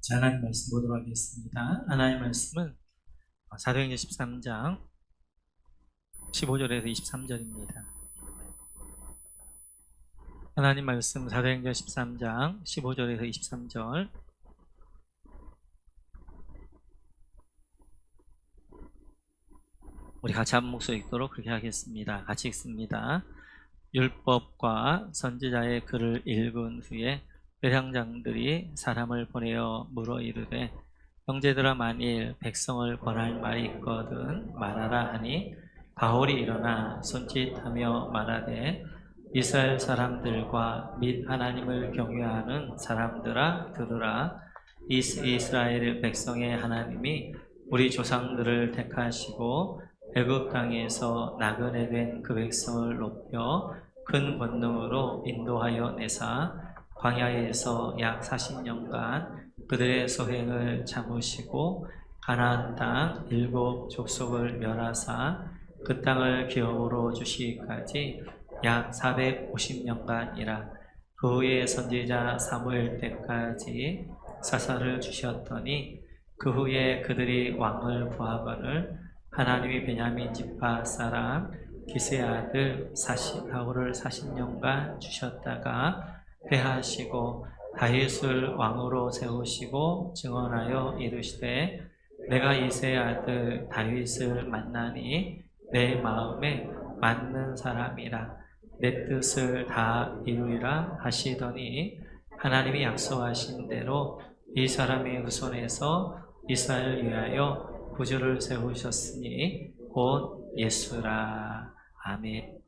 자, 하나님 말씀 보도록 하겠습니다. 하나님 말씀은 사도행전 13장 15절에서 23절입니다. 하나님 말씀 사도행전 13장 15절에서 23절. 우리 같이 한 목소리 읽도록 그렇게 하겠습니다. 같이 읽습니다. 율법과 선지자의 글을 읽은 후에 대장장들이 사람을 보내어 물어 이르되, 형제들아, 만일 백성을 권할 말이 있거든 말하라 하니, 바울이 일어나 손짓하며 말하되, 이스라엘 사람들과 및 하나님을 경외하는 사람들아 들으라. 이스라엘 백성의 하나님이 우리 조상들을 택하시고 애굽 땅에서 나그네 된 그 백성을 높여 큰 권능으로 인도하여 내사 광야에서 약 40년간 그들의 소행을 참으시고 가나안 땅 7 족속을 멸하사 그 땅을 기업으로 주시기까지 약 450년간이라. 그 후에 선지자 사무엘 때까지 사사를 주셨더니, 그 후에 그들이 왕을 구하거늘 하나님이 베냐민 지파 사람 기스의 아들 바울을 40년간 주셨다가 회하시고 다윗을 왕으로 세우시고 증언하여 이르시되, 내가 이새의 아들 다윗을 만나니 내 마음에 맞는 사람이라, 내 뜻을 다 이루리라 하시더니, 하나님이 약속하신 대로 이 사람의 후손에서 이스라엘을 위하여 구주를 세우셨으니 곧 예수라. 아멘.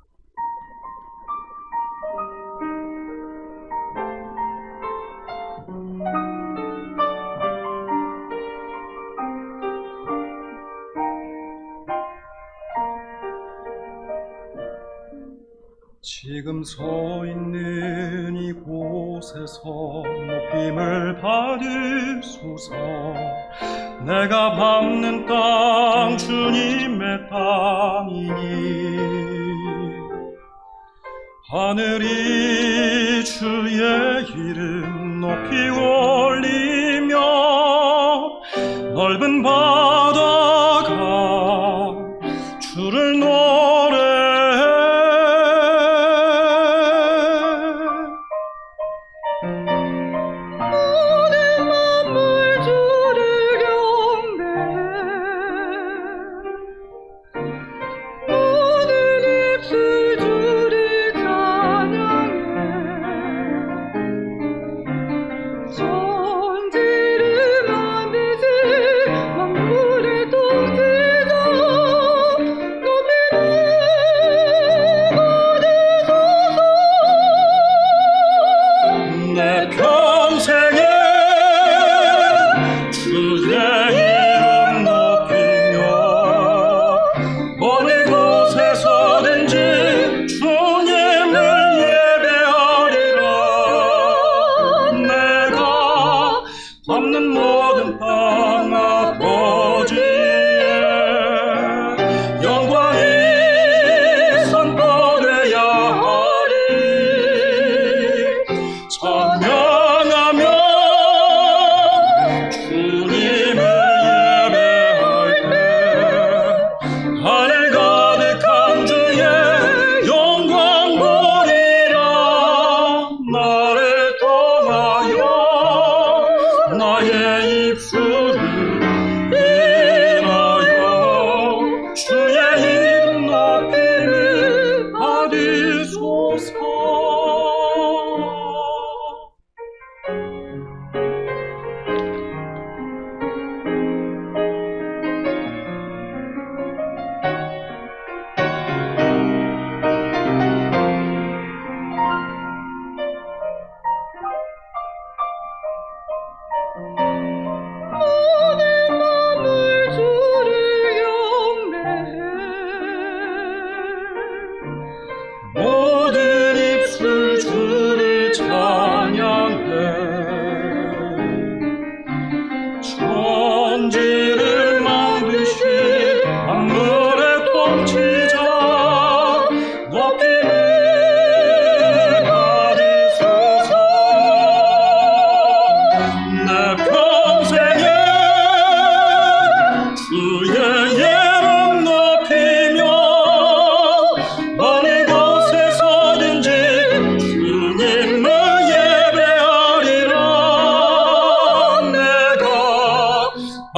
지금 서 있는 이곳에서 높임을 받으소서. 내가 밟는 땅 주님의 땅이니, 하늘이 주의 이름 높이 올리며 넓은 바다가 주를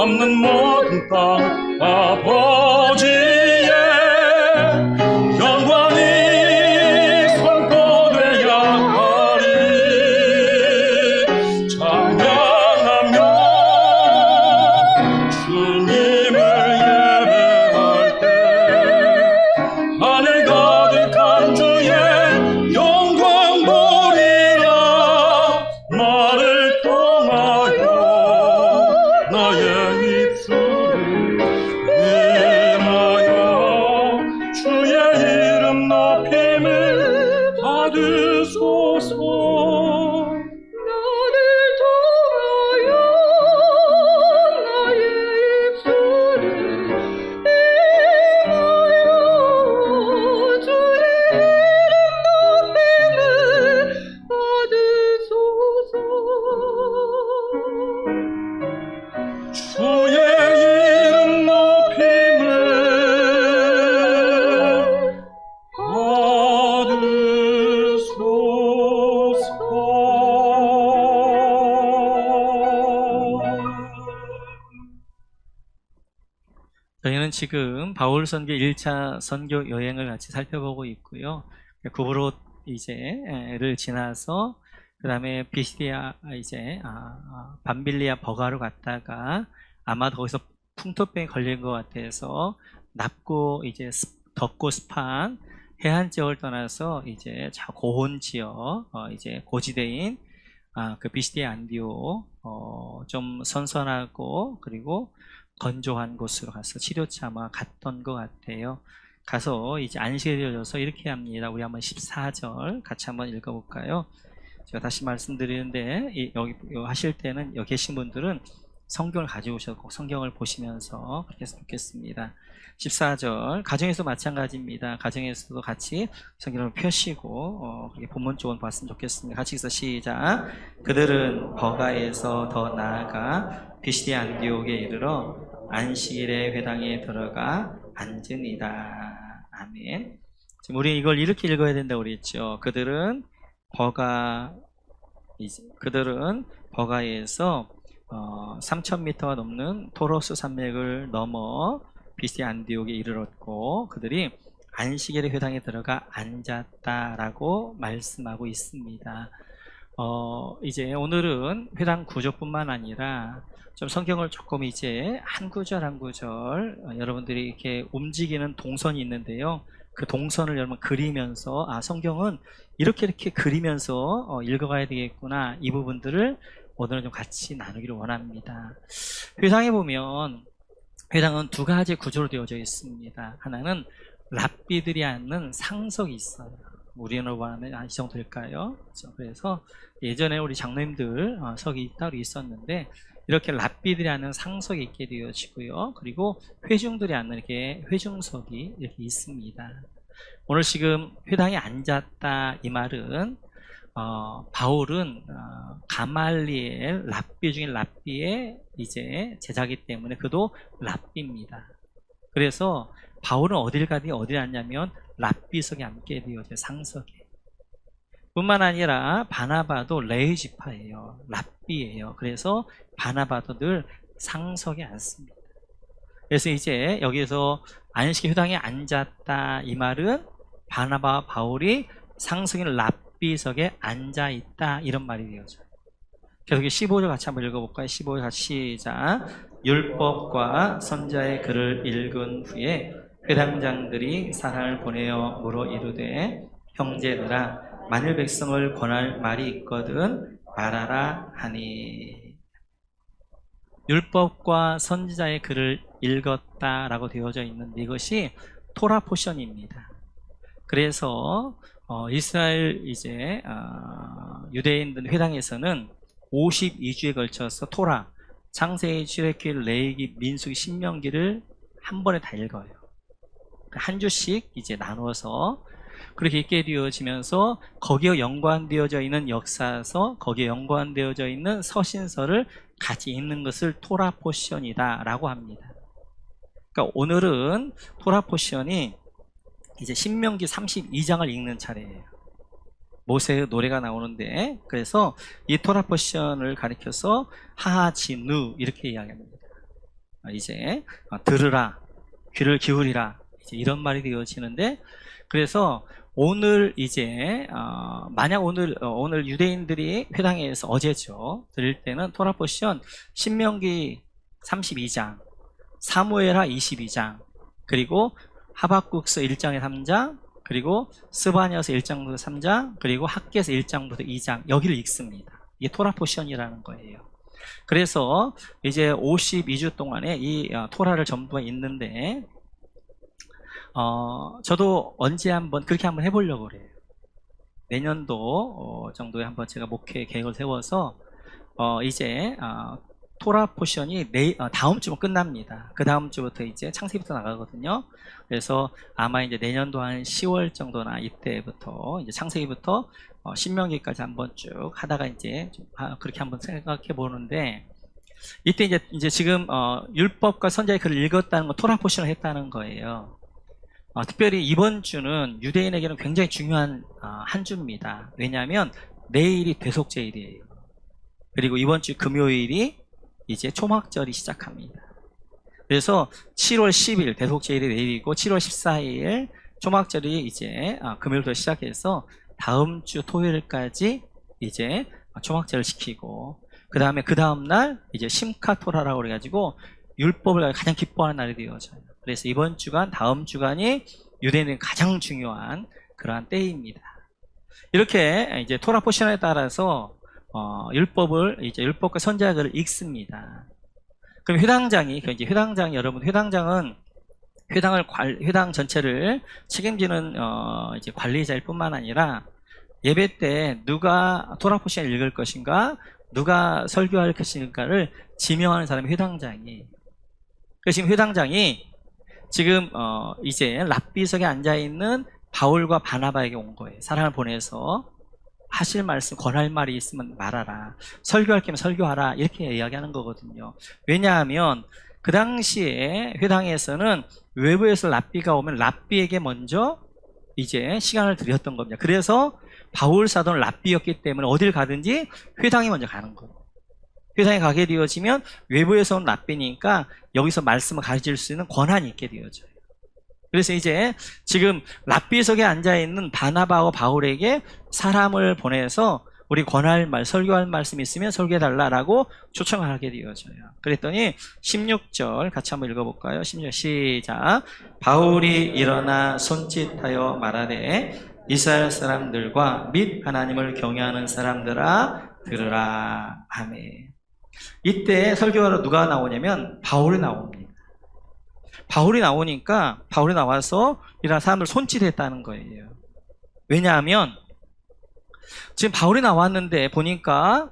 없는 모든 땅 아버지의 영광이 선포되야 하리. 찬양하며 주님을 예배할 때 하늘 가득한 주의 영광 보리라. 나를 통하여 나의 입술을 인하여 주의 이름 높임을 받으소서. 나를 통하여 나의 입술을 인하여 주의 이름 높임을 받으소서. 주의 이름 높임을 받으소서. 저희는 지금 바울 선교 1차 선교 여행을 같이 살펴보고 있고요. 구브롯 이제를 지나서 그 다음에 비시디아 이제 밤빌리아 버가로 갔다가 아마 거기서 풍토병이 걸린 것 같아서 납고 이제 덥고 습한 해안 지역을 떠나서 이제 고온 지역 이제 고지대인 그 비시디아 안디오 좀 선선하고 그리고 건조한 곳으로 가서 치료차 아마 갔던 것 같아요. 가서 이제 안식에 되어져서 이렇게 합니다. 우리 한번 14절 같이 한번 읽어볼까요? 제가 다시 말씀드리는데 여기 하실 때는 여기 계신 분들은 성경을 가지고 오셔서 꼭 성경을 보시면서 그렇게 했으면 좋겠습니다. 14절 가정에서 마찬가지입니다. 가정에서도 같이 성경을 펴시고 그렇게 본문 쪽은 봤으면 좋겠습니다. 같이 해서 시작. 그들은 버가에서 더 나아가 비시디아 안디옥에 이르러 안식일의 회당에 들어가 앉으니라. 아멘. 지금 우리 이걸 이렇게 읽어야 된다고 그랬죠. 그들은 버가에서 3,000m가 넘는 토로스 산맥을 넘어 비시디아 안디옥에 이르렀고 그들이 안식일의 회당에 들어가 앉았다라고 말씀하고 있습니다. 이제 오늘은 회당 구조뿐만 아니라 좀 성경을 조금 이제 한 구절 한 구절 여러분들이 이렇게 움직이는 동선이 있는데요. 그 동선을 여러분 그리면서 성경은 이렇게 그리면서 읽어가야 되겠구나, 이 부분들을 오늘은 좀 같이 나누기를 원합니다. 회당에 보면 회당은 두 가지 구조로 되어져 있습니다. 하나는 랍비들이 앉는 상석이 있어요. 우리나라로 하면 이 정도 될까요? 그래서 예전에 우리 장로님들 석이 따로 있었는데 이렇게 랍비들이 앉는 상석이 있게 되어지고요. 그리고 회중들이 앉는 이렇게 회중석이 이렇게 있습니다. 오늘 지금 회당에 앉았다 이 말은 바울은 가말리엘 랍비 중인 랍비의 이제 제자기 때문에 그도 랍비입니다. 그래서 바울은 어딜 가든지 어딜 앉냐면 랍비석에 앉게 되어져요. 상석에. 뿐만 아니라 바나바도 레위 지파예요. 랍비예요. 그래서 바나바도 늘 상석에 앉습니다. 그래서 이제 여기에서 안식 회당에 앉았다 이 말은 바나바와 바울이 상석인 랍비석에 앉아 있다 이런 말이 되어져요. 그래서 15절 같이 한번 읽어볼까요? 15절 같이 시작. 율법과 선자의 글을 읽은 후에 회당장들이 사람을 보내어 물어 이르되 형제들아 만일 백성을 권할 말이 있거든 말하라 하니. 율법과 선지자의 글을 읽었다라고 되어져 있는데 이것이 토라 포션입니다. 그래서 이스라엘 이제 유대인들 회당에서는 52주에 걸쳐서 토라, 창세기, 출애굽기, 레위기, 민수기, 신명기를 한 번에 다 읽어요. 한 주씩 이제 나눠서 그렇게 읽게 되어지면서 거기에 연관되어져 있는 역사서, 거기에 연관되어져 있는 서신서를 같이 읽는 것을 토라 포션이다 라고 합니다. 그러니까 오늘은 토라 포션이 이제 신명기 32장을 읽는 차례예요. 모세의 노래가 나오는데, 그래서 이 토라 포션을 가리켜서 하하지누 이렇게 이야기합니다. 이제 들으라, 귀를 기울이라, 이제 이런 말이 되어지는데, 그래서 오늘 이제 만약 오늘 유대인들이 회당에서 어제죠 드릴 때는 토라 포션 신명기 32장, 사무엘하 22장, 그리고 하박국서 1장에 3장, 그리고 스바냐서 1장부터 3장, 그리고 학개서 1장부터 2장, 여기를 읽습니다. 이게 토라 포션이라는 거예요. 그래서 이제 52주 동안에 이 토라를 전부 읽는데, 저도 언제 한번 그렇게 한번 해보려고 그래요. 내년도 정도에 한번 제가 목회 계획을 세워서 이제 토라 포션이 다음 주면 끝납니다. 그 다음 주부터 이제 창세기부터 나가거든요. 그래서 아마 이제 내년도 한 10월 정도나 이때부터 이제 창세기부터 신명기까지 한번 쭉 하다가 이제 좀 그렇게 한번 생각해 보는데, 이때 이제 지금 율법과 선지자의 글을 읽었다는 건 토라 포션을 했다는 거예요. 특별히 이번 주는 유대인에게는 굉장히 중요한 한 주입니다. 왜냐하면 내일이 대속제일이에요. 그리고 이번 주 금요일이 이제 초막절이 시작합니다. 그래서 7월 10일 대속제일이 내일이고 7월 14일 초막절이 이제 금요일부터 시작해서 다음 주 토요일까지 이제 초막절을 시키고, 그 다음에 그 다음날 이제 심카토라라고 그래가지고 율법을 가장 기뻐하는 날이 되어져요. 그래서 이번 주간, 다음 주간이 유대인은 가장 중요한 그러한 때입니다. 이렇게 이제 토라 포션에 따라서 율법과 선지자의 글을 읽습니다. 그럼 회당장이 여러분, 회당장은 회당 전체를 책임지는 이제 관리자일 뿐만 아니라 예배 때 누가 토라 포션을 읽을 것인가, 누가 설교할 것인가를 지명하는 사람이 회당장이에요. 그래서 지금 회당장이 지금 이제 랍비석에 앉아있는 바울과 바나바에게 온 거예요. 사람을 보내서 하실 말씀, 권할 말이 있으면 말하라, 설교할 게면 설교하라, 이렇게 이야기하는 거거든요. 왜냐하면 그 당시에 회당에서는 외부에서 랍비가 오면 랍비에게 먼저 이제 시간을 드렸던 겁니다. 그래서 바울 사도는 랍비였기 때문에 어딜 가든지 회당에 먼저 가는 거예요. 회당에 가게 되어지면 외부에서 온 랍비니까 여기서 말씀을 가르칠 수 있는 권한이 있게 되어져요. 그래서 이제 지금 랍비석에 앉아있는 바나바와 바울에게 사람을 보내서 우리 권할 말, 설교할 말씀 있으면 설교해달라라고 초청을 하게 되어져요. 그랬더니 16절 같이 한번 읽어볼까요? 16절 시작. 바울이 일어나 손짓하여 말하되 이스라엘 사람들과 및 하나님을 경외하는 사람들아 들으라. 아멘. 이때 설교하러 누가 나오냐면 바울이 나옵니다. 바울이 나오니까 바울이 나와서 이런 사람들 손짓했다는 거예요. 왜냐하면 지금 바울이 나왔는데 보니까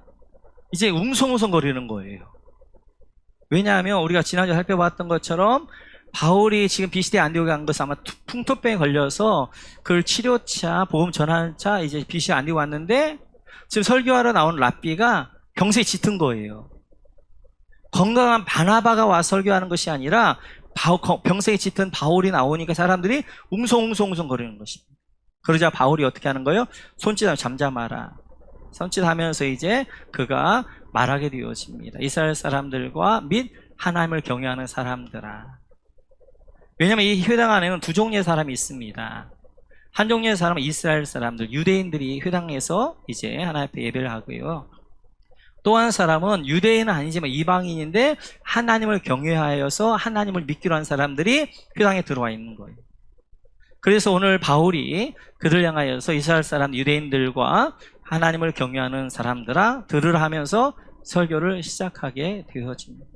이제 웅성웅성 거리는 거예요. 왜냐하면 우리가 지난주에 살펴봤던 것처럼 바울이 지금 비시대 안디옥에 간 것은 아마 풍토병에 걸려서 그걸 치료차, 복음 전환차 이제 비시대 안디옥 왔는데 지금 설교하러 나온 랍비가 병세에 짙은 거예요. 건강한 바나바가 와서 설교하는 것이 아니라 병세에 짙은 바울이 나오니까 사람들이 웅성웅성 거리는 것입니다. 그러자 바울이 어떻게 하는 거예요? 손짓하며 잠잠하라. 손짓하면서 이제 그가 말하게 되어집니다. 이스라엘 사람들과 및 하나님을 경외하는 사람들아. 왜냐하면 이 회당 안에는 두 종류의 사람이 있습니다. 한 종류의 사람은 이스라엘 사람들, 유대인들이 회당에서 이제 하나님 앞에 예배를 하고요. 또 한 사람은 유대인은 아니지만 이방인인데 하나님을 경외하여서 하나님을 믿기로 한 사람들이 회당에 들어와 있는 거예요. 그래서 오늘 바울이 그들 향하여서 이스라엘 사람 유대인들과 하나님을 경외하는 사람들아 들으라 하면서 설교를 시작하게 되어집니다.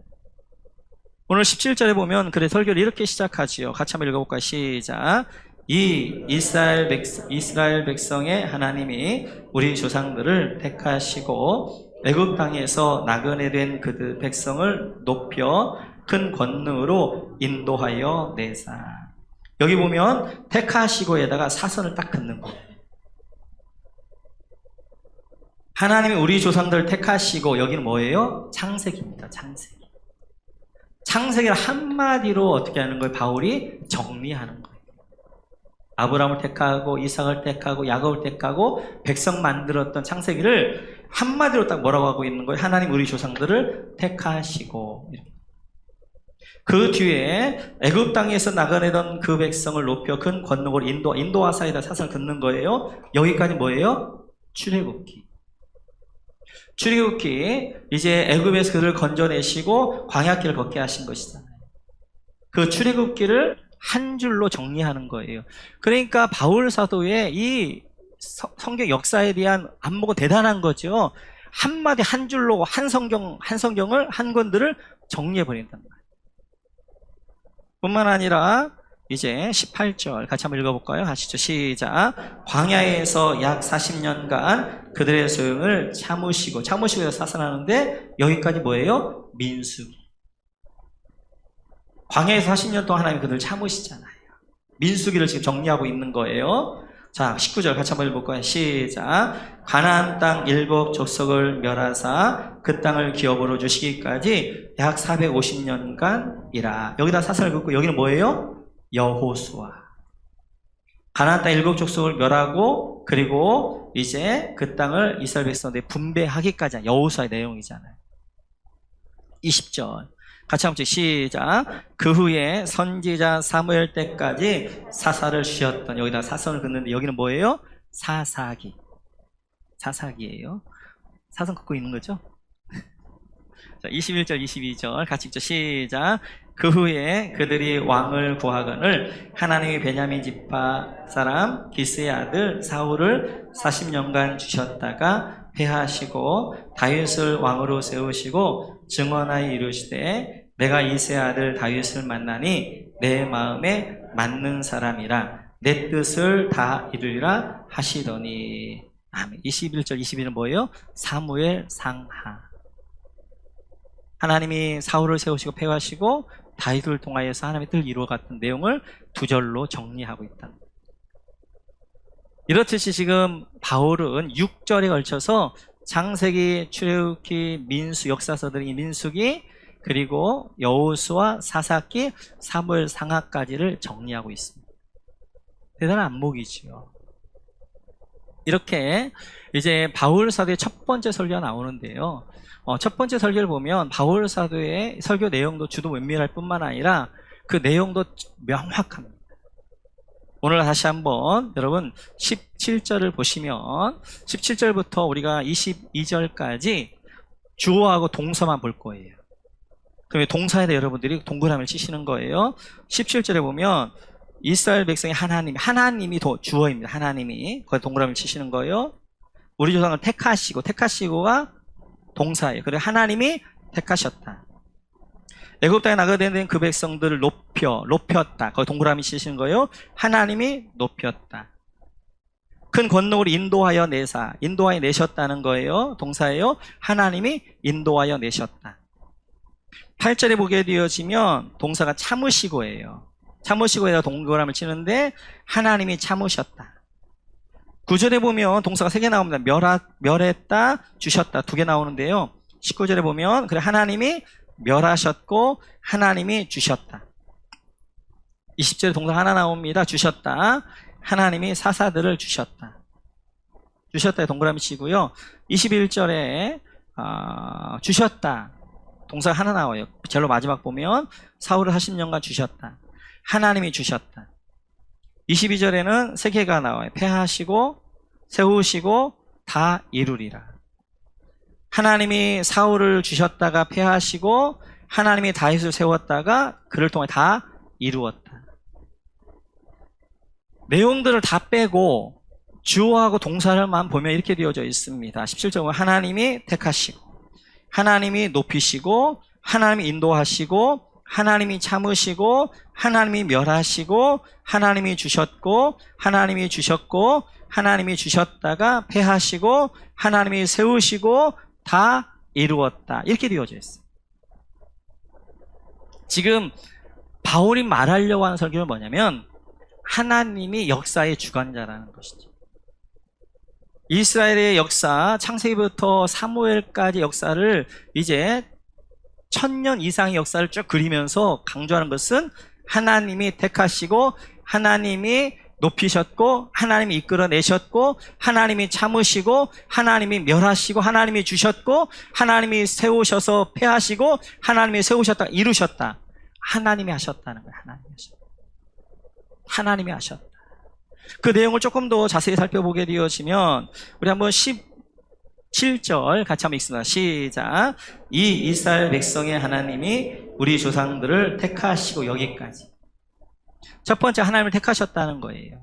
오늘 17절에 보면 그래 설교를 이렇게 시작하지요. 같이 한번 읽어볼까요? 시작. 이 이스라엘 백성의 하나님이 우리 조상들을 택하시고 애굽 땅에서 나그네 된 그들 백성을 높여 큰 권능으로 인도하여 내사. 여기 보면 택하시고에다가 사선을 딱 긋는 거예요. 하나님이 우리 조상들을 택하시고, 여기는 뭐예요? 창세기입니다. 창세기. 창세기를 한마디로 어떻게 하는 거예요? 바울이 정리하는 거예요. 아브라함을 택하고 이삭을 택하고 야곱을 택하고 백성 만들었던 창세기를 한마디로 딱 뭐라고 하고 있는 거예요? 하나님 우리 조상들을 택하시고. 그 뒤에 애굽 땅에서 나가내던 그 백성을 높여 큰 권능으로 인도하사이다 사상을 긋는 거예요. 여기까지 뭐예요? 출애굽기. 출애굽기 이제 애굽에서 그들을 건져내시고 광야길을 걷게 하신 것이잖아요. 그 출애굽기를 한 줄로 정리하는 거예요. 그러니까 바울 사도의 이 성경 역사에 대한 안목은 대단한 거죠. 한마디 한 줄로 한 성경을 한 권들을 정리해 버린단 말이에요. 뿐만 아니라 이제 18절 같이 한번 읽어볼까요? 하시죠. 시작. 광야에서 약 40년간 그들의 소용을 참으시고 해서 사선하는데 여기까지 뭐예요? 민수기. 광야에서 40년 동안 하나님 그들을 참으시잖아요. 민수기를 지금 정리하고 있는 거예요. 자, 19절 같이 한번 읽어볼까요? 시작. 가나안 땅 일곱 족속을 멸하사 그 땅을 기업으로 주시기까지 약 450년간이라. 여기다 사선을 긋고 여기는 뭐예요? 여호수아. 가나안 땅 일곱 족속을 멸하고 그리고 이제 그 땅을 이스라엘 백성들이 분배하기까지 여호수아의 내용이잖아요. 20절 같이 한번 시작. 그 후에 선지자 사무엘 때까지 사사를 쉬었던, 여기다 사선을 긋는데 여기는 뭐예요? 사사기. 사사기예요. 사선 긋고 있는 거죠? 자, 21절 22절 같이 읽죠. 시작. 그 후에 그들이 왕을 구하거늘 하나님이 베냐민 지파 사람 기스의 아들 사울을 40년간 주셨다가 패하시고 다윗을 왕으로 세우시고 증언하여 이르시되 내가 이새의 아들 다윗을 만나니 내 마음에 맞는 사람이라 내 뜻을 다 이루리라 하시더니. 아멘. 21절 22절은 뭐예요? 사무엘 상하. 하나님이 사울을 세우시고 패하시고 다윗을 통하여서 하나님의 뜻을 이루어갔던 내용을 두 절로 정리하고 있다. 이렇듯이 지금 바울은 6절에 걸쳐서 창세기, 출애굽기, 민수, 역사서들이 민수기, 그리고 여호수아, 사사기, 사무엘 상하까지를 정리하고 있습니다. 대단한 안목이지요. 이렇게 이제 바울 사도의 첫 번째 설교가 나오는데요. 첫 번째 설교를 보면 바울 사도의 설교 내용도 주도 면밀할 뿐만 아니라 그 내용도 명확합니다. 오늘 다시 한번 여러분 17절을 보시면 17절부터 우리가 22절까지 주어하고 동사만 볼 거예요. 그러면 동사에다 여러분들이 동그라미를 치시는 거예요. 17절에 보면 이스라엘 백성이 하나님이 주어입니다. 하나님이 거기 동그라미를 치시는 거예요. 우리 조상을 택하시고가 동사예요. 그리고 하나님이 택하셨다. 애굽 땅에 나가게 된 그 백성들을 높였다. 거기 동그라미 치시는 거예요. 하나님이 높였다. 큰 권능으로 인도하여 내셨다는 거예요. 동사예요. 하나님이 인도하여 내셨다. 8절에 보게 되어지면 동사가 참으시고예요. 참으시고에다 동그라미를 치는데 하나님이 참으셨다. 9절에 보면 동사가 3개 나옵니다. 멸했다, 주셨다 2개 나오는데요. 19절에 보면 그래 하나님이 멸하셨고 하나님이 주셨다. 20절에 동사 하나 나옵니다. 주셨다. 하나님이 사사들을 주셨다. 주셨다에 동그라미 치고요. 21절에 주셨다. 동사가 하나 나와요. 제일 마지막 보면 사울을 40년간 주셨다. 하나님이 주셨다. 22절에는 3개가 나와요. 패하시고 세우시고 다 이루리라. 하나님이 사울을 주셨다가 패하시고 하나님이 다윗을 세웠다가 그를 통해 다 이루었다. 내용들을 다 빼고 주어하고 동사를만 보면 이렇게 되어져 있습니다. 17절은 하나님이 택하시고 하나님이 높이시고 하나님이 인도하시고 하나님이 참으시고 하나님이 멸하시고 하나님이 주셨고 하나님이 주셨고 하나님이 주셨다가 패하시고 하나님이 세우시고 다 이루었다. 이렇게 되어져 있어요. 지금 바울이 말하려고 하는 설교는 뭐냐면 하나님이 역사의 주관자라는 것이죠. 이스라엘의 역사, 창세기부터 사무엘까지 역사를 이제 1000년 이상의 역사를 쭉 그리면서 강조하는 것은 하나님이 택하시고 하나님이 높이셨고 하나님이 이끌어내셨고 하나님이 참으시고 하나님이 멸하시고 하나님이 주셨고 하나님이 세우셔서 패하시고 하나님이 세우셨다 이루셨다 하나님이 하셨다는 거예요. 하나님이 하셨다. 그 내용을 조금 더 자세히 살펴보게 되어지면 우리 한번 17절 같이 한번 읽습니다. 시작. 이 이스라엘 백성의 하나님이 우리 조상들을 택하시고, 여기까지. 첫 번째, 하나님을 택하셨다는 거예요.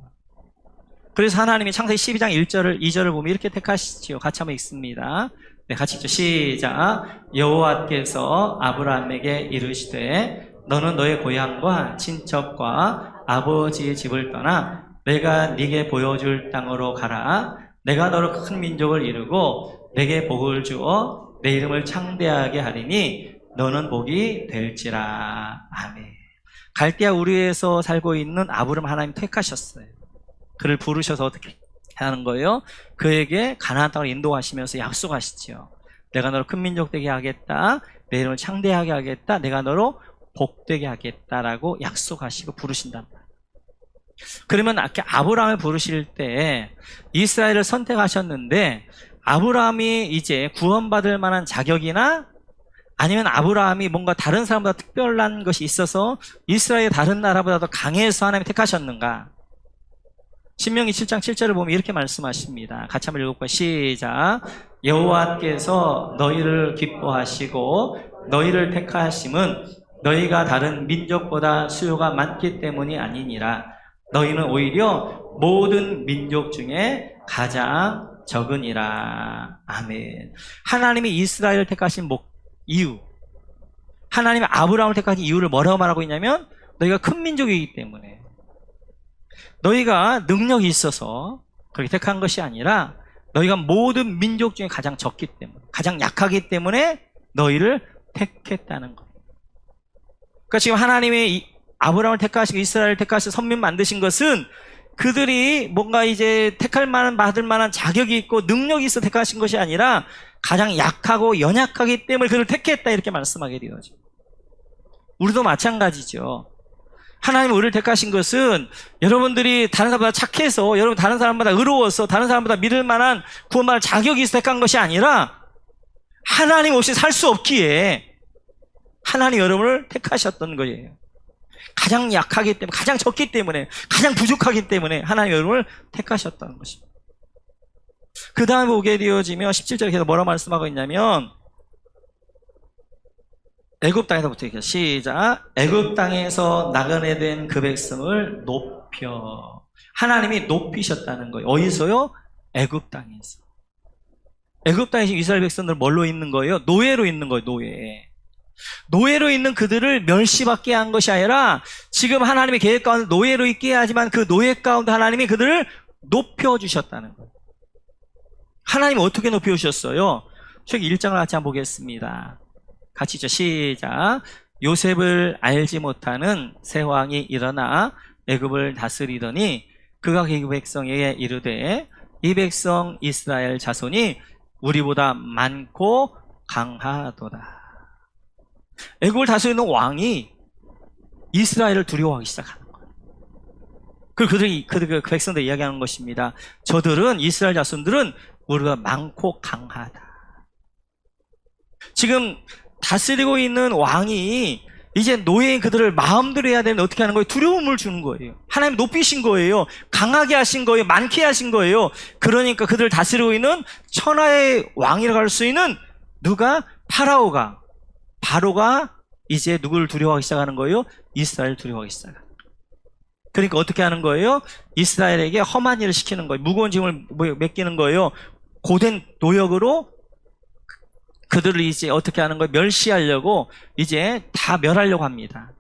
그래서 하나님이 창세기 12장 2절을 보면 이렇게 택하시지요. 같이 한번 읽습니다. 네, 같이 읽죠. 시작. 여호와께서 아브라함에게 이르시되 너는 너의 고향과 친척과 아버지의 집을 떠나 내가 네게 보여줄 땅으로 가라. 내가 너로 큰 민족을 이루고 내게 복을 주어 내 이름을 창대하게 하리니 너는 복이 될지라. 아멘. 갈대아 우르에서 살고 있는 아브람 하나님 택하셨어요. 그를 부르셔서 어떻게 하는 거예요? 그에게 가나안 땅을 인도하시면서 약속하시죠. 내가 너를 큰 민족 되게 하겠다. 내 이름을 창대하게 하겠다. 내가 너로 복되게 하겠다라고 약속하시고 부르신단 말이에요. 그러면 아까 아브라함을 부르실 때 이스라엘을 선택하셨는데, 아브라함이 이제 구원받을 만한 자격이나 아니면 아브라함이 뭔가 다른 사람보다 특별한 것이 있어서 이스라엘의 다른 나라보다 더 강해서 하나님이 택하셨는가? 신명기 7장 7절을 보면 이렇게 말씀하십니다. 같이 한번 읽어볼까요? 시작. 여호와께서 너희를 기뻐하시고 너희를 택하심은 너희가 다른 민족보다 수요가 많기 때문이 아니니라. 너희는 오히려 모든 민족 중에 가장 적으니라. 아멘. 하나님이 이스라엘을 택하신 이유, 하나님이 아브라함을 택하신 이유를 뭐라고 말하고 있냐면, 너희가 큰 민족이기 때문에, 너희가 능력이 있어서 그렇게 택한 것이 아니라 너희가 모든 민족 중에 가장 적기 때문에, 가장 약하기 때문에 너희를 택했다는 거예요. 그러니까 지금 하나님이 아브라함을 택하시고 이스라엘을 택하시고 선민 만드신 것은 그들이 뭔가 이제 택할 만한, 받을 만한 자격이 있고 능력이 있어 택하신 것이 아니라 가장 약하고 연약하기 때문에 그를 택했다, 이렇게 말씀하게 되어져. 우리도 마찬가지죠. 하나님이 우리를 택하신 것은 여러분들이 다른 사람보다 착해서, 여러분 다른 사람보다 의로워서, 다른 사람보다 믿을 만한 구원받을 자격이 있어 택한 것이 아니라 하나님 없이 살 수 없기에 하나님 여러분을 택하셨던 거예요. 가장 약하기 때문에, 가장 적기 때문에, 가장 부족하기 때문에 하나님 여러분을 택하셨다는 것입니다. 그 다음에 오게 되어지면 17절에 계속 뭐라고 말씀하고 있냐면, 애굽 땅에서부터 이렇게 시작. 애굽 땅에서 나그네된 그 백성을 높여. 하나님이 높이셨다는 거예요. 어디서요? 애굽 땅에서. 애굽 땅에 지금 이스라엘 백성들 뭘로 있는 거예요? 노예로 있는 거예요. 노예로 있는 그들을 멸시받게 한 것이 아니라 지금 하나님의 계획 가운데 노예로 있게 하지만 그 노예 가운데 하나님이 그들을 높여주셨다는 거예요. 하나님 어떻게 높여주셨어요? 저기 1장을 같이 한번 보겠습니다. 같이 있죠. 시작. 요셉을 알지 못하는 새 왕이 일어나 애굽을 다스리더니 그가 애굽 백성에게 이르되 이 백성 이스라엘 자손이 우리보다 많고 강하도다. 애굽을 다스리는 왕이 이스라엘을 두려워하기 시작하는 거예요. 그 백성들 이야기하는 것입니다. 저들은, 이스라엘 자손들은 우리가 많고 강하다. 지금 다스리고 있는 왕이 이제 노예인 그들을 마음대로 해야 되는데 어떻게 하는 거예요? 두려움을 주는 거예요. 하나님 높이신 거예요. 강하게 하신 거예요. 많게 하신 거예요. 그러니까 그들을 다스리고 있는 천하의 왕이라고 할 수 있는 누가? 바로가 이제 누구를 두려워하기 시작하는 거예요? 이스라엘을 두려워하기 시작하는 거예요. 그러니까 어떻게 하는 거예요? 이스라엘에게 험한 일을 시키는 거예요. 무거운 짐을 맡기는 거예요. 고된 노역으로 그들을 이제 어떻게 하는 거예요? 멸시하려고, 이제 다 멸하려고 합니다.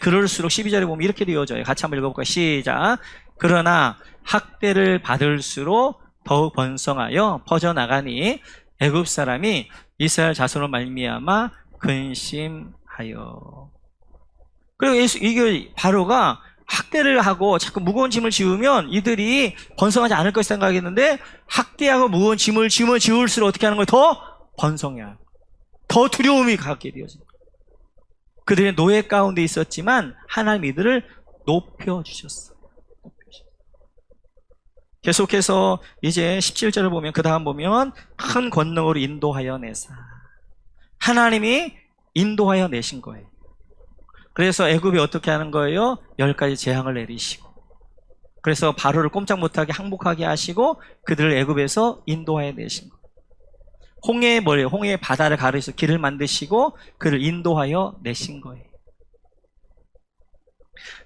그럴수록 12절에 보면 이렇게 되어져요. 같이 한번 읽어볼까요? 시작. 그러나 학대를 받을수록 더욱 번성하여 퍼져나가니 애굽 사람이 이스라엘 자손으로 말미암아 근심하여. 그리고 이게 바로가 학대를 하고 자꾸 무거운 짐을 지우면 이들이 번성하지 않을 것이 생각했는데, 학대하고 무거운 짐을 지울수록 어떻게 하는 거예요? 더 번성해요. 더 두려움이 갖게 되어집니다. 그들의 노예 가운데 있었지만 하나님 이들을 높여주셨어요. 계속해서 이제 17절을 보면, 그 다음 보면 큰 권능으로 인도하여 내사. 하나님이 인도하여 내신 거예요. 그래서 애굽이 어떻게 하는 거예요? 10가지 재앙을 내리시고, 그래서 바로를 꼼짝 못하게 항복하게 하시고 그들을 애굽에서 인도하여 내신 거예요. 홍해의 뭐예요? 홍해의 바다를 가르쳐 길을 만드시고 그를 인도하여 내신 거예요.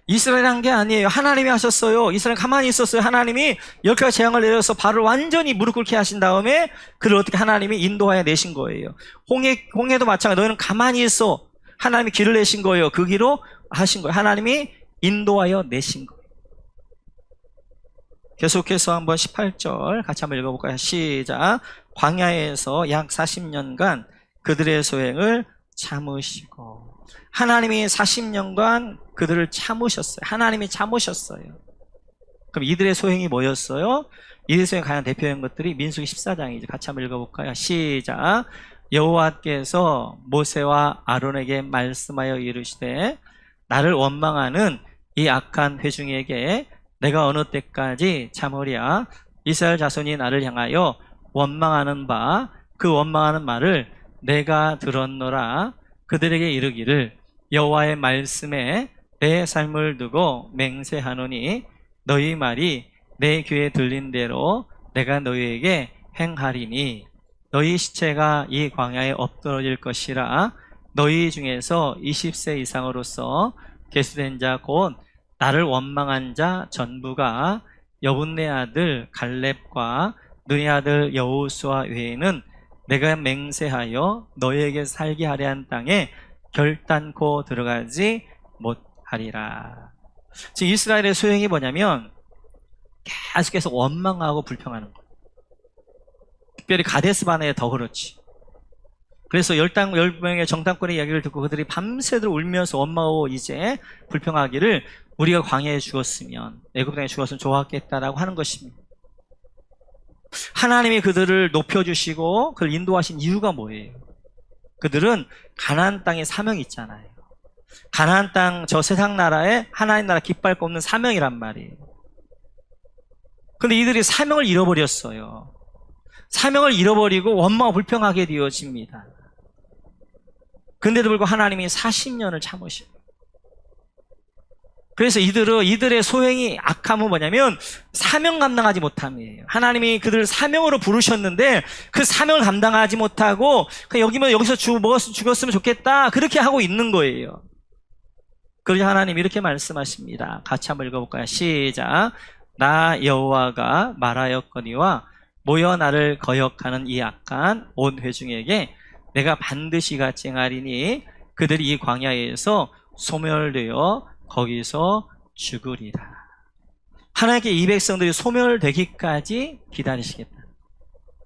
이스라엘 한 게 아니에요. 하나님이 하셨어요. 이스라엘 가만히 있었어요. 하나님이 10가지 재앙을 내려서 바로를 완전히 무릎 꿇게 하신 다음에 그를 어떻게 하나님이 인도하여 내신 거예요. 홍해도 마찬가지로 너희는 가만히 있어. 하나님이 길을 내신 거예요. 그 길로 하신 거예요. 하나님이 인도하여 내신 거예요. 계속해서 한번 18절 같이 한번 읽어볼까요? 시작. 광야에서 약 40년간 그들의 소행을 참으시고. 하나님이 40년간 그들을 참으셨어요. 하나님이 참으셨어요. 그럼 이들의 소행이 뭐였어요? 이들의 소행에 관한 대표적인 것들이 민수기 14장이죠. 같이 한번 읽어볼까요? 시작. 여호와께서 모세와 아론에게 말씀하여 이르시되 나를 원망하는 이 악한 회중에게 내가 어느 때까지 참으랴. 이스라엘 자손이 나를 향하여 원망하는 바 그 원망하는 말을 내가 들었노라. 그들에게 이르기를 여호와의 말씀에 내 삶을 두고 맹세하노니 너희 말이 내 귀에 들린 대로 내가 너희에게 행하리니 너희 시체가 이 광야에 엎드러질 것이라. 너희 중에서 20세 이상으로서 계수된 자 곧 나를 원망한 자 전부가 여분네 아들 갈렙과 눈의 아들 여호수아 외에는 내가 맹세하여 너희에게 살게 하려 한 땅에 결단코 들어가지 못하리라. 지금 이스라엘의 소행이 뭐냐면 계속해서 원망하고 불평하는 거예요. 특별히 가데스바네에 더 그렇지. 그래서 10명의 정탐꾼의 이야기를 듣고 그들이 밤새도록 울면서 원망하고 이제 불평하기를 우리가 광야에 죽었으면, 애굽 땅에 죽었으면 좋았겠다라고 하는 것입니다. 하나님이 그들을 높여주시고 그를 인도하신 이유가 뭐예요? 그들은 가나안 땅에 사명이 있잖아요. 가나안 땅 저 세상 나라에 하나님 나라 깃발 꼽는 사명이란 말이에요. 근데 이들이 사명을 잃어버렸어요. 사명을 잃어버리고 원망하고 불평하게 되어집니다. 근데도 불구하고 하나님이 40년을 참으셔요. 그래서 이들의 소행이 악함은 뭐냐면 사명 감당하지 못함이에요. 하나님이 그들을 사명으로 부르셨는데 그 사명을 감당하지 못하고 그냥 여기서 죽었으면 좋겠다 그렇게 하고 있는 거예요. 그래서 하나님 이렇게 말씀하십니다. 같이 한번 읽어볼까요? 시작. 나 여호와가 말하였거니와 모여 나를 거역하는 이 악한 온 회중에게 내가 반드시 같이 행하리니 그들이 이 광야에서 소멸되어 거기서 죽으리라. 하나님께 이 백성들이 소멸되기까지 기다리시겠다.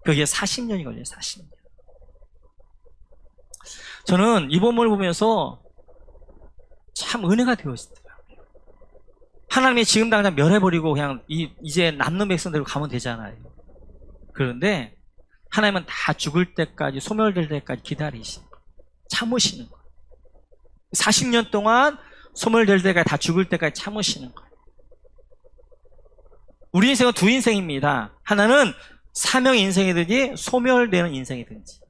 그게 40년이 걸려요. 40년. 저는 이 본문을 보면서 참 은혜가 되었더라고요. 하나님이 지금 당장 멸해버리고 그냥 이제 남는 백성들로 가면 되잖아요. 그런데 하나님은 다 죽을 때까지, 소멸될 때까지 기다리시는 거예요. 참으시는 거예요. 40년 동안 소멸될 때까지, 다 죽을 때까지 참으시는 거예요. 우리 인생은 두 인생입니다. 하나는 사명 인생이든지 소멸되는 인생이든지.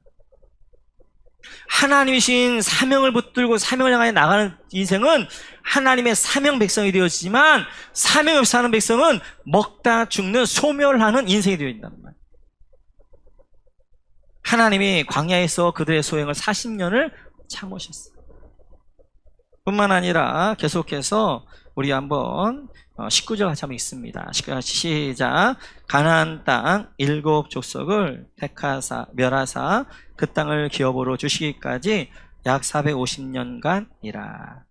하나님이신 사명을 붙들고 사명을 향해 나가는 인생은 하나님의 사명 백성이 되었지만, 사명 없이 사는 백성은 먹다 죽는 소멸하는 인생이 되어 있단 말이에요. 하나님이 광야에서 그들의 소행을 40년을 참으셨어요. 뿐만 아니라 계속해서 우리 한번 19절 같이 한번 읽습니다. 19절 시작. 가나안 땅 7 족속을 택하사 멸하사 그 땅을 기업으로 주시기까지 약 450년간이라.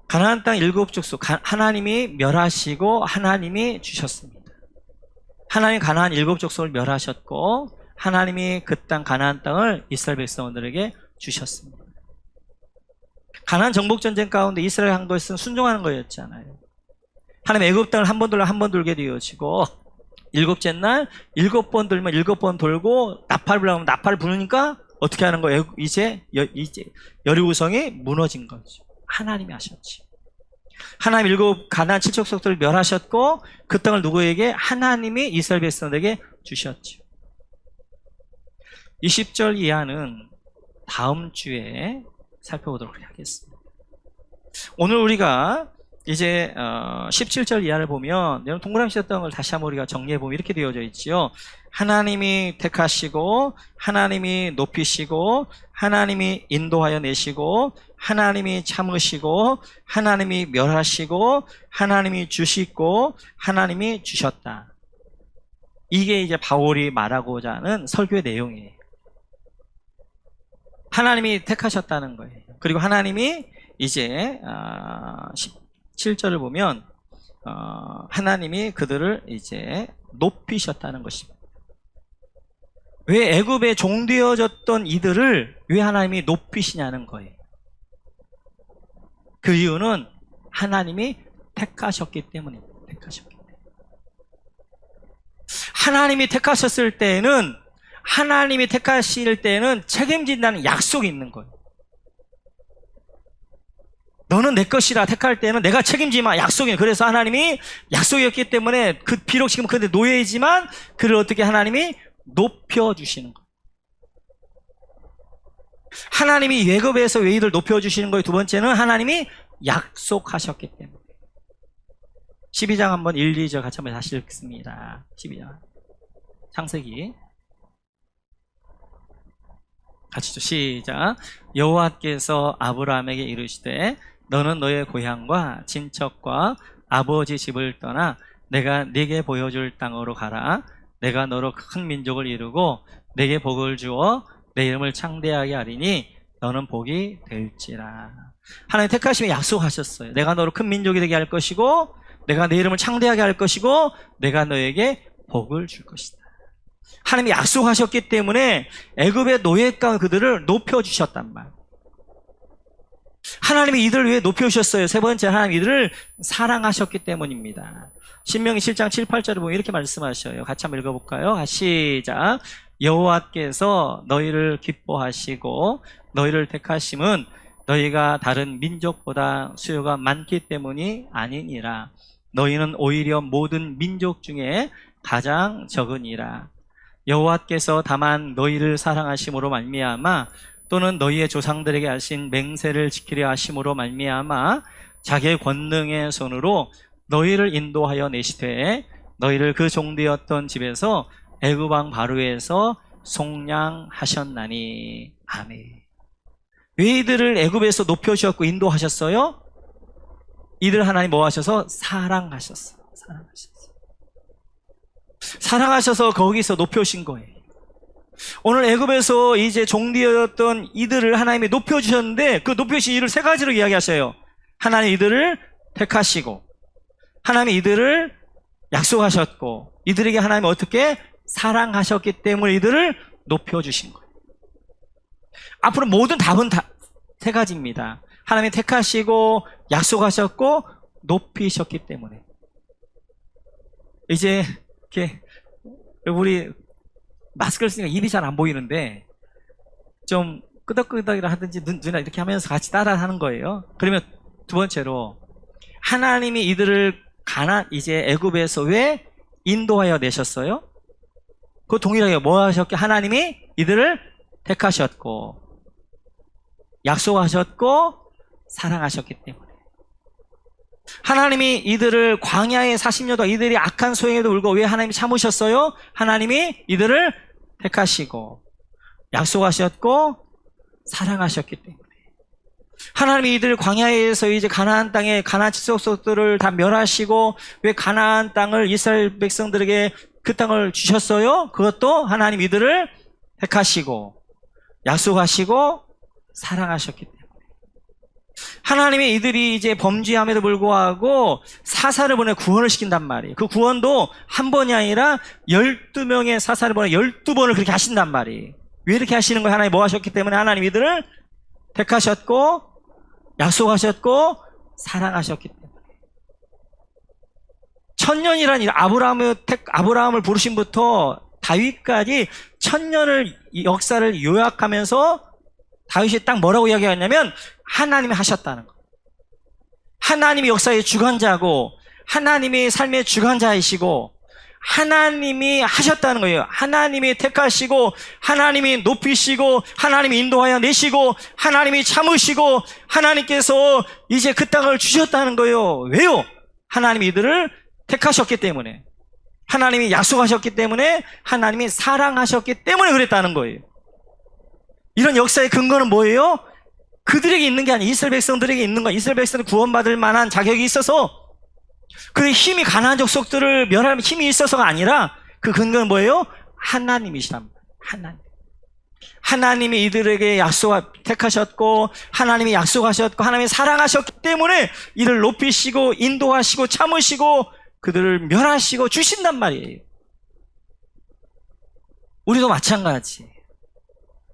가나안 땅 7 족속, 하나님이 멸하시고 하나님이 주셨습니다. 하나님 가나안 7 족속을 멸하셨고 하나님이 그 땅 가나안 땅을 이스라엘 백성들에게 주셨습니다. 가나안 정복 전쟁 가운데 이스라엘 항도에서는 순종하는 거였잖아요. 하나님 애굽 땅을 한 번 돌게 되어지고 7째 날 7번 돌면 7번 돌고 나팔 불면 나팔 부르니까 어떻게 하는 거예요? 이제 여리고성이 무너진 거죠. 하나님이 하셨지. 하나님 가나안 7족속들을 멸하셨고 그 땅을 누구에게? 하나님이 이스라엘 백성들에게 주셨죠. 20절 이하는 다음 주에 살펴보도록 하겠습니다. 오늘 우리가 이제 17절 이하를 보면 여러분 동그라미 쳤던 걸 다시 한번 우리가 정리해보면 이렇게 되어져 있지요. 하나님이 택하시고 하나님이 높이시고 하나님이 인도하여 내시고 하나님이 참으시고 하나님이 멸하시고 하나님이 주시고 하나님이 주셨다. 이게 이제 바울이 말하고자 하는 설교의 내용이에요. 하나님이 택하셨다는 거예요. 그리고 하나님이 이제 17절을 보면 하나님이 그들을 이제 높이셨다는 것입니다. 왜 애굽에 종되어졌던 이들을 왜 하나님이 높이시냐는 거예요. 그 이유는 하나님이 택하셨기 때문입니다. 택하셨기 때문에. 하나님이 택하셨을 때에는 하나님이 택하실 때는 책임진다는 약속이 있는 거예요. 너는 내 것이라 택할 때는 내가 책임지마 약속이에요. 그래서 하나님이 약속이었기 때문에 비록 지금 그런데 노예이지만 그를 어떻게 하나님이 높여주시는 거예요. 하나님이 예굽에서 왜 이들 높여주시는 거예요. 두 번째는 하나님이 약속하셨기 때문에. 12장 한번 1, 2절 같이 한번 다시 읽습니다. 12장 창세기 같이 시작. 여호와께서 아브라함에게 이르시되 너는 너의 고향과 친척과 아버지 집을 떠나 내가 네게 보여줄 땅으로 가라. 내가 너로 큰 민족을 이루고 내게 복을 주어 내 이름을 창대하게 하리니 너는 복이 될지라. 하나님 택하심에 약속하셨어요. 내가 너로 큰 민족이 되게 할 것이고 내가 내 이름을 창대하게 할 것이고 내가 너에게 복을 줄 것이다. 하나님이 약속하셨기 때문에 애굽의 노예가 그들을 높여주셨단 말. 하나님이 이들을 왜 높여주셨어요? 세 번째, 하나님 이들을 사랑하셨기 때문입니다. 신명기 7장 7, 8절을 보면 이렇게 말씀하셔요. 같이 한번 읽어볼까요? 시작. 여호와께서 너희를 기뻐하시고 너희를 택하심은 너희가 다른 민족보다 수요가 많기 때문이 아니니라. 너희는 오히려 모든 민족 중에 가장 적으니라. 여호와께서 다만 너희를 사랑하심으로 말미암아 또는 너희의 조상들에게 하신 맹세를 지키려 하심으로 말미암아 자기의 권능의 손으로 너희를 인도하여 내시되 너희를 그 종되었던 집에서 애굽 왕 바로에서 속량하셨나니. 아멘. 왜 이들을 애굽에서 높여주셨고 인도하셨어요? 이들 하나님 뭐 하셔서? 사랑하셨어요. 사랑하셔서 거기서 높여주신 거예요. 오늘 애굽에서 이제 종되었던 이들을 하나님이 높여주셨는데 그 높여주신 이를 세 가지로 이야기하셔요. 하나님 이들을 택하시고 하나님이 이들을 약속하셨고 이들에게 하나님이 어떻게 사랑하셨기 때문에 이들을 높여주신 거예요. 앞으로 모든 답은 다 세 가지입니다. 하나님이 택하시고 약속하셨고 높이셨기 때문에. 이제 이렇게 우리 마스크를 쓰니까 입이 잘 안 보이는데 좀 끄덕끄덕이라 하든지 눈이나 이렇게 하면서 같이 따라 하는 거예요. 그러면 두 번째로 하나님이 이들을 이제 애굽에서 왜 인도하여 내셨어요? 그 동일하게 뭐 하셨게? 하나님이 이들을 택하셨고 약속하셨고 사랑하셨기 때문에. 하나님이 이들을 광야에 40년 동안 이들이 악한 소행에도 불구하고 왜 하나님이 참으셨어요? 하나님이 이들을 택하시고 약속하셨고 사랑하셨기 때문에. 하나님이 이들 광야에서 이제 가나안 땅에 가나안 칠속들을 다 멸하시고 왜 가나안 땅을 이스라엘 백성들에게 그 땅을 주셨어요? 그것도 하나님 이들을 택하시고 약속하시고 사랑하셨기 때문에. 하나님이 이들이 이제 범죄함에도 불구하고 사사를 보내 구원을 시킨단 말이에요. 그 구원도 한 번이 아니라 12명의 사사를 보내 12번을 그렇게 하신단 말이에요. 왜 이렇게 하시는 거예요? 하나님 뭐 하셨기 때문에. 하나님 이들을 택하셨고 약속하셨고 사랑하셨기 때문에. 천년이라는 아브라함을 부르심부터 다윗까지 천년을 역사를 요약하면서 다윗이 딱 뭐라고 이야기하냐면 하나님이 하셨다는 거. 하나님이 역사의 주관자고 하나님이 삶의 주관자이시고 하나님이 하셨다는 거예요. 하나님이 택하시고, 하나님이 높이시고, 하나님이 인도하여 내시고, 하나님이 참으시고, 하나님께서 이제 그 땅을 주셨다는 거예요. 왜요? 하나님이 이들을 택하셨기 때문에, 하나님이 약속하셨기 때문에, 하나님이 사랑하셨기 때문에 그랬다는 거예요. 이런 역사의 근거는 뭐예요? 그들에게 있는 게 아니라 이스라엘 백성들에게 있는 거예요. 이스라엘 백성들이 구원받을 만한 자격이 있어서, 그의 힘이 가나안 족속들을 멸할 힘이 있어서가 아니라 그 근거는 뭐예요? 하나님이시란 말이에요. 하나님이 이들에게 택하셨고, 하나님이 약속하셨고, 하나님이 사랑하셨기 때문에 이를 높이시고 인도하시고 참으시고 그들을 멸하시고 주신단 말이에요. 우리도 마찬가지.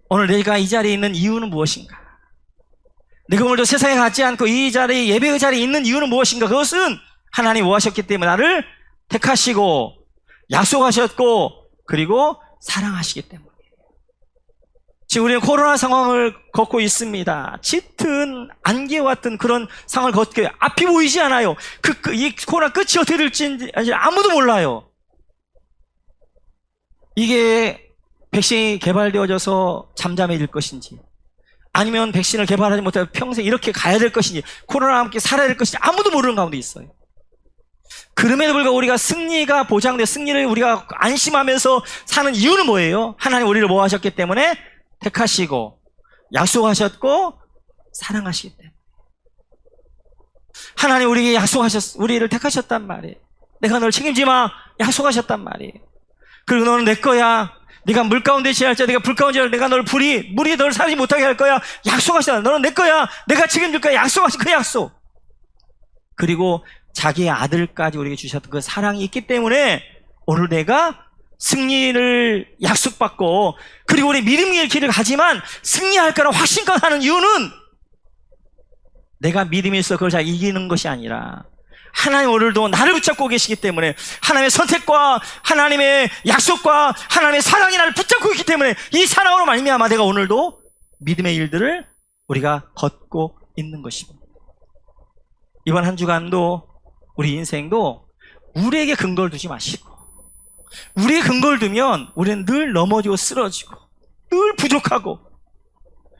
오늘 내가 이 자리에 있는 이유는 무엇인가? 내가 오늘도 세상에 가지 않고 이 자리에, 예배의 자리에 있는 이유는 무엇인가? 그것은 하나님이 뭐 하셨기 때문에 나를 택하시고 약속하셨고 그리고 사랑하시기 때문에. 지금 우리는 코로나 상황을 걷고 있습니다. 짙은 안개 같은 그런 상황을 걷고 앞이 보이지 않아요. 이 코로나 끝이 어떻게 될지 아무도 몰라요. 이게 백신이 개발되어져서 잠잠해질 것인지, 아니면 백신을 개발하지 못하고 평생 이렇게 가야 될 것인지, 코로나와 함께 살아야 될 것인지 아무도 모르는 가운데 있어요. 그럼에도 불구하고 우리가 승리가 보장돼, 승리를 우리가 안심하면서 사는 이유는 뭐예요? 하나님 우리를 뭐 하셨기 때문에? 택하시고 약속하셨고 사랑하시기 때문에. 하나님 우리에게 우리를 택하셨단 말이에요. 내가 너를 책임지 마 약속하셨단 말이에요. 그리고 너는 내 거야. 네가 물 가운데 지할지 네가 불 가운데 지할지 내가 너를 물이 너를 살지 못하게 할 거야. 약속하셨다. 너는 내 거야. 내가 책임질 거야. 약속하신 그 약속. 그리고 자기의 아들까지 우리에게 주셨던 그 사랑이 있기 때문에 오늘 내가 승리를 약속받고, 그리고 우리 믿음의 길을 가지만 승리할 거라 확신하는 이유는 내가 믿음이 있어 그걸 잘 이기는 것이 아니라 하나님 오늘도 나를 붙잡고 계시기 때문에, 하나님의 선택과 하나님의 약속과 하나님의 사랑이 나를 붙잡고 있기 때문에 이 사랑으로 말미암아 내가 오늘도 믿음의 일들을 우리가 걷고 있는 것입니다. 이번 한 주간도 우리 인생도 우리에게 근거를 두지 마시고, 우리의 근거를 두면 우리는 늘 넘어지고 쓰러지고 늘 부족하고,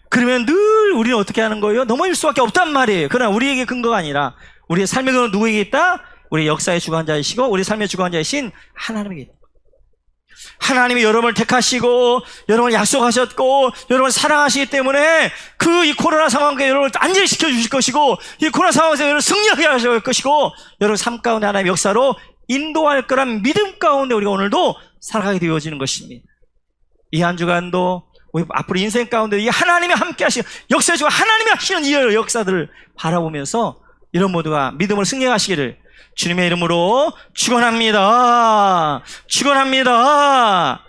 그러면 늘 우리는 어떻게 하는 거예요? 넘어질 수밖에 없단 말이에요. 그러나 우리에게 근거가 아니라 우리의 삶의 근거는 누구에게 있다? 우리 역사의 주관자이시고 우리 삶의 주관자이신 하나님에게 있다. 하나님이 여러분을 택하시고 여러분을 약속하셨고 여러분을 사랑하시기 때문에 이 코로나 상황에 여러분을 안전시켜 주실 것이고, 이 코로나 상황에서 여러분을 승리하게 하실 것이고, 여러분 삶 가운데 하나님의 역사로 인도할 거란 믿음 가운데 우리가 오늘도 살아가게 되어지는 것입니다. 이 한 주간도 우리 앞으로 인생 가운데 이 하나님이 함께 하시는 역사의 주관, 하나님이 하시는 이 역사들을 바라보면서 이런 모두가 믿음으로 승리하시기를 주님의 이름으로 축원합니다. 축원합니다.